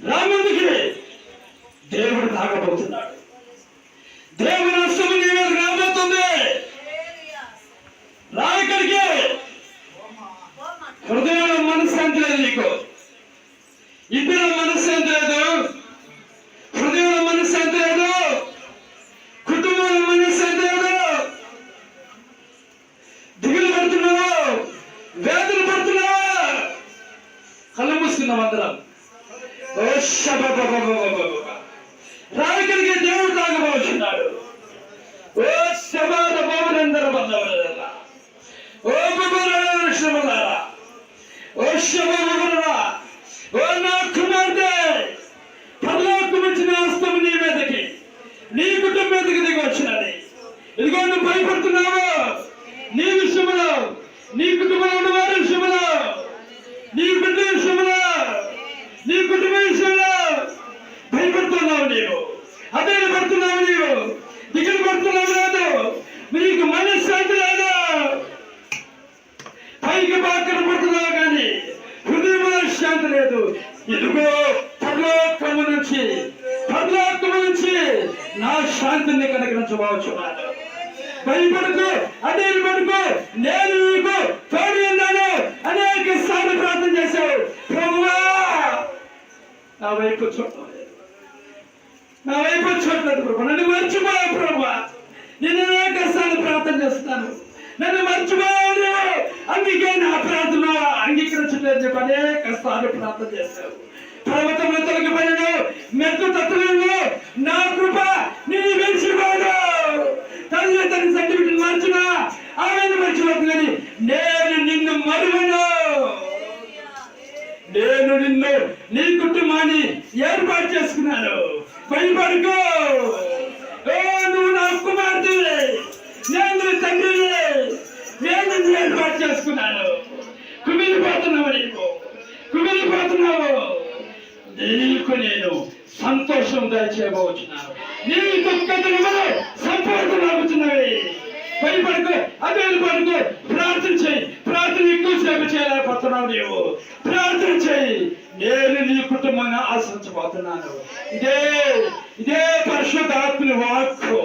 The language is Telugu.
రాముడికి దేవుడు తాగబోతున్నాడు. దేవుని హస్తము నీ మీద రాబోతుంది. రా ఇక్కడికి. హృదయంలో మనశ్శాంతి లేదు నీకు, ఇంటిలో మనశ్శాంతి లేదు, హృదయంలో మనశ్శాంతి లేదు, కుటుంబంలో మనశ్శాంతి లేదు. దిగులు పడుతున్నావు, వేదన పడుతున్నావు. కళ్ళు మూసుకున్నాం అందరం. రాయికడికి దేవుడు తాగబోతున్నాడు. ఓ శబాద బాబునందర బంధువుల ఓ శ్రమలారా, ఓ శబరా, ఓ నా కుమార్తె, పరలోకం వచ్చిన హస్తం నీ మీదకి, నీ కుటుంబం మీదకి దిగి వచ్చినది. ఇదిగో నువ్వు భయపడుతున్నావు. నీ విషయంలో, నీ కుటుంబంలో ఉన్న వారి విషయంలో, నీ బిడ్డ విషయంలో, నీ కుటుంబ విషయంలో భయపడుతున్నావు. నీవు అదే పడుతున్నావు, నీవు దిగులు పడుతున్నావు. లేదు, నీకు మనశ్శాంతి లేదు. పైకి బాగా పడుతున్నావు కానీ హృదయంలో శాంతి లేదు. ఇదిగో పరలోకము నుంచి నా శాంతిని కనుగరించబోచున్నాను. భయపడుకో, అదే పడుకో, నేను నీకు తోడు ఉన్నాను. అనేక సార్లు ప్రార్థన చేశావు. ప్రభువా నా వైపు చూడలేదు, నా వైపు చూడలేదు ప్రభు. నన్ను మర్చిపోయావు ప్రభువా. నేను అనేక సార్లు ప్రార్థన చేస్తున్నాను, నన్ను మర్చిపోయావు. అందుకే నా ప్రార్థన అంగీకరించలేదు చెప్పి అనేక సార్లు ప్రార్థన చేశావు. పర్వతంలో తొలగిపోయిన మెట్టు తత్వంలో నా కృప నేను మర్చిపోయాను. తల్లి తల్లి సర్టిఫికెట్ మార్చినా ఆమెను మర్చిపోతుంది కానీ నేను నిన్ను మరువను. నేను నిన్ను, నీ కుటుంబాన్ని ఏర్పాటు చేసుకున్నాను. భయపడుకో. నువ్వు నా కుమార్తె, నేను తండ్రి, నేను ఏర్పాటు చేసుకున్నాను. కుమిలిపోతున్నావు, కుమిలిపోతున్నావు. నీకు నేను సంతోషం దయచేయబోతున్నాను. నీ దుఃఖతలు సంపూర్ణమవుతున్నవి. భయపడుకో, అదే పడుకో. ప్రార్థన చేయి. ప్రార్థన ఎక్కువసేపు చేయలేకపోతున్నావు. నీవు ప్రార్థన చేయి. నేను నీ కుటుంబాన్ని ఆశించబోతున్నాను. ఇదే పరిశుద్ధాత్మ వాక్కు.